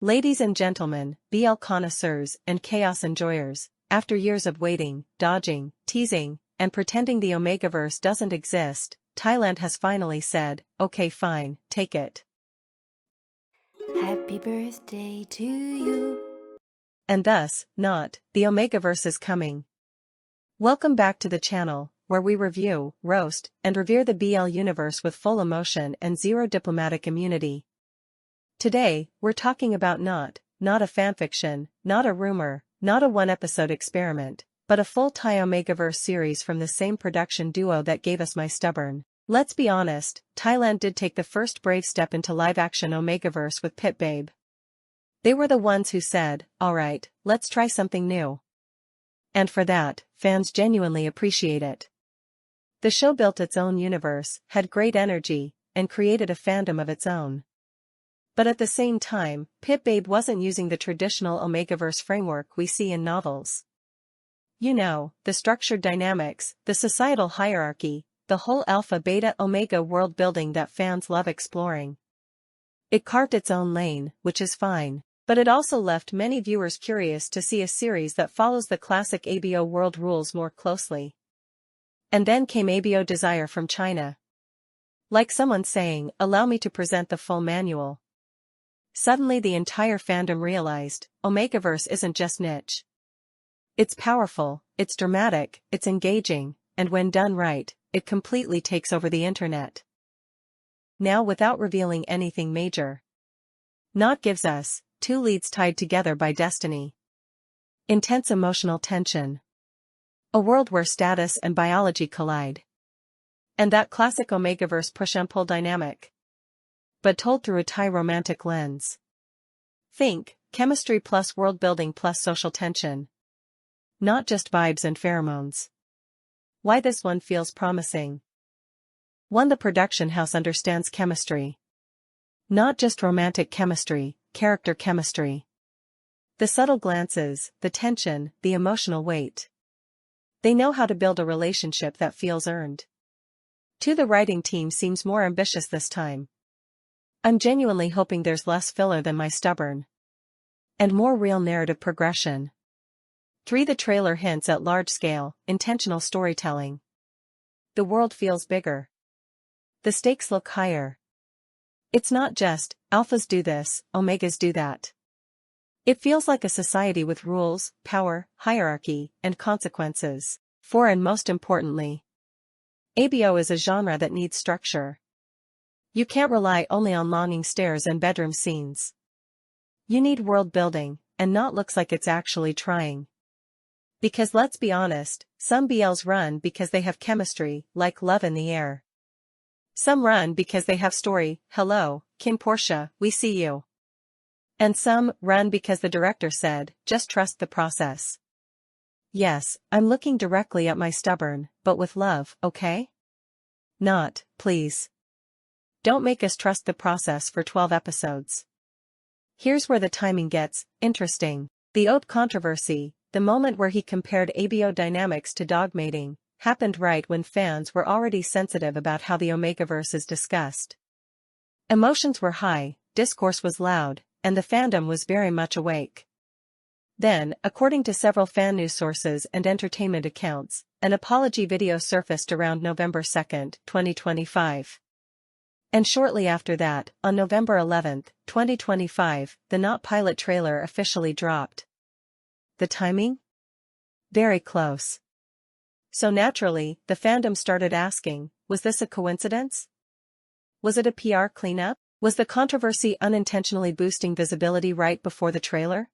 Ladies and gentlemen, BL connoisseurs and chaos enjoyers, after years of waiting, dodging, teasing, and pretending the Omegaverse doesn't exist, Thailand has finally said, okay fine, take it. Happy birthday to you. And thus, not, the Omegaverse is coming. Welcome back to the channel, where we review, roast, and revere the BL universe with full emotion and zero diplomatic immunity. Today, we're talking about not a fanfiction, not a rumor, not a one-episode experiment, but a full Thai Omegaverse series from the same production duo that gave us My Stubborn. Let's be honest, Thailand did take the first brave step into live-action Omegaverse with Pit Babe. They were the ones who said, alright, let's try something new. And for that, fans genuinely appreciate it. The show built its own universe, had great energy, and created a fandom of its own. But at the same time, Pit Babe wasn't using the traditional Omegaverse framework we see in novels. You know, the structured dynamics, the societal hierarchy, the whole alpha beta omega world building that fans love exploring. It carved its own lane, which is fine, but it also left many viewers curious to see a series that follows the classic ABO world rules more closely. And then came ABO Desire from China. Like someone saying, allow me to present the full manual. Suddenly the entire fandom realized, Omegaverse isn't just niche. It's powerful, it's dramatic, it's engaging, and when done right, it completely takes over the internet. Now without revealing anything major. Not gives us, two leads tied together by destiny. Intense emotional tension. A world where status and biology collide. And that classic Omegaverse push and pull dynamic. But told through a Thai romantic lens. Think, chemistry plus world building plus social tension. Not just vibes and pheromones. Why this one feels promising. 1. The production house understands chemistry. Not just romantic chemistry, character chemistry. The subtle glances, the tension, the emotional weight. They know how to build a relationship that feels earned. 2. The writing team seems more ambitious this time. I'm genuinely hoping there's less filler than My Stubborn. And more real narrative progression. 3. The trailer hints at large-scale, intentional storytelling. The world feels bigger. The stakes look higher. It's not just, alphas do this, omegas do that. It feels like a society with rules, power, hierarchy, and consequences. 4. And most importantly, ABO is a genre that needs structure. You can't rely only on longing stares and bedroom scenes. You need world building, and not looks like it's actually trying. Because let's be honest, some BLs run because they have chemistry, like Love in the Air. Some run because they have story, hello, Kim Portia, we see you. And some run because the director said, just trust the process. Yes, I'm looking directly at My Stubborn, but with love, okay? Not, please. Don't make us trust the process for 12 episodes. Here's where the timing gets interesting. The Oat controversy, the moment where he compared ABO dynamics to dog mating, happened right when fans were already sensitive about how the Omegaverse is discussed. Emotions were high, discourse was loud, and the fandom was very much awake. Then, according to several fan news sources and entertainment accounts, an apology video surfaced around November 2, 2025. And shortly after that, on November 11, 2025, the Not pilot trailer officially dropped. The timing? Very close. So naturally, the fandom started asking, was this a coincidence? Was it a PR cleanup? Was the controversy unintentionally boosting visibility right before the trailer?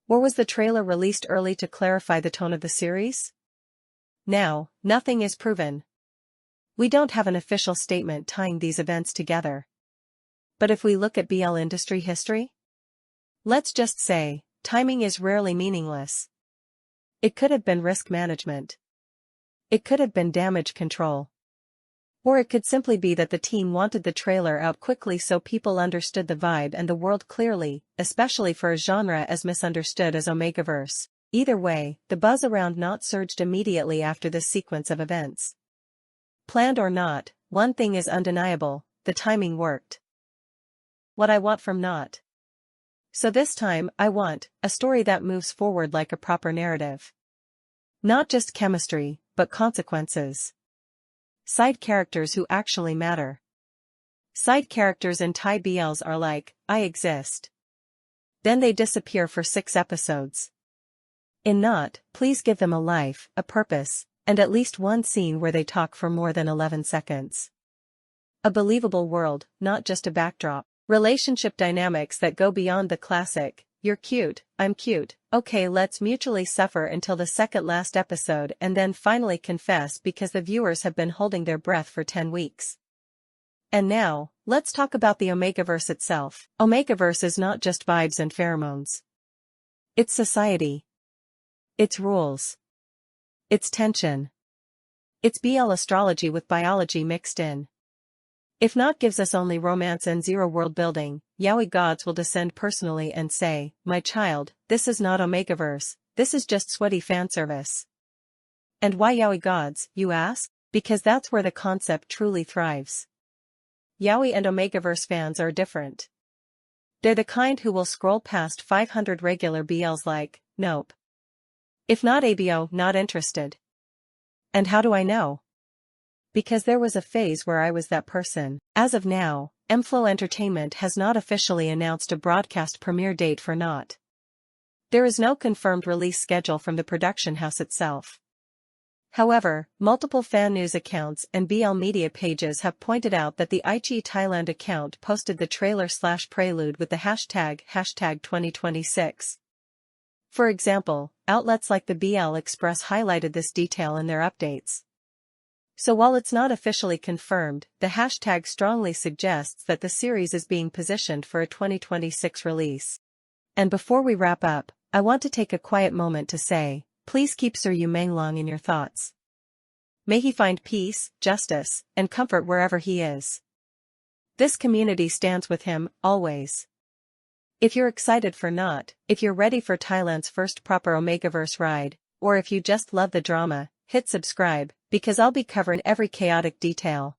Or was the trailer released early to clarify the tone of the series? Now, nothing is proven. We don't have an official statement tying these events together. But if we look at BL industry history? Let's just say, timing is rarely meaningless. It could have been risk management. It could have been damage control. Or it could simply be that the team wanted the trailer out quickly so people understood the vibe and the world clearly, especially for a genre as misunderstood as Omegaverse. Either way, the buzz around Not surged immediately after this sequence of events. Planned or not, one thing is undeniable, the timing worked. What I want from Not. So this time, I want a story that moves forward like a proper narrative. Not just chemistry, but consequences. Side characters who actually matter. Side characters in Thai BLs are like, I exist. Then they disappear for 6 episodes. In Not, please give them a life, a purpose, and at least one scene where they talk for more than 11 seconds. A believable world, not just a backdrop. Relationship dynamics that go beyond the classic, you're cute, I'm cute, okay let's mutually suffer until the second last episode and then finally confess because the viewers have been holding their breath for 10 weeks. And now, let's talk about the Omegaverse itself. Omegaverse is not just vibes and pheromones. It's society. It's rules. It's tension. It's BL astrology with biology mixed in. If Not gives us only romance and zero world building, yaoi gods will descend personally and say, my child, this is not Omegaverse, this is just sweaty fanservice. And why yaoi gods, you ask? Because that's where the concept truly thrives. Yaoi and Omegaverse fans are different. They're the kind who will scroll past 500 regular BLs like, nope. If not ABO, not interested. And how do I know? Because there was a phase where I was that person. As of now, MFlow Entertainment has not officially announced a broadcast premiere date for Not. There is no confirmed release schedule from the production house itself. However, multiple fan news accounts and BL media pages have pointed out that the Aichi Thailand account posted the trailer/prelude with the hashtag #2026. For example, outlets like the BL Express highlighted this detail in their updates. So while it's not officially confirmed, the hashtag strongly suggests that the series is being positioned for a 2026 release. And before we wrap up, I want to take a quiet moment to say, please keep Sir Yu Manglong in your thoughts. May he find peace, justice, and comfort wherever he is. This community stands with him, always. If you're excited for Not, if you're ready for Thailand's first proper Omegaverse ride, or if you just love the drama, hit subscribe, because I'll be covering every chaotic detail.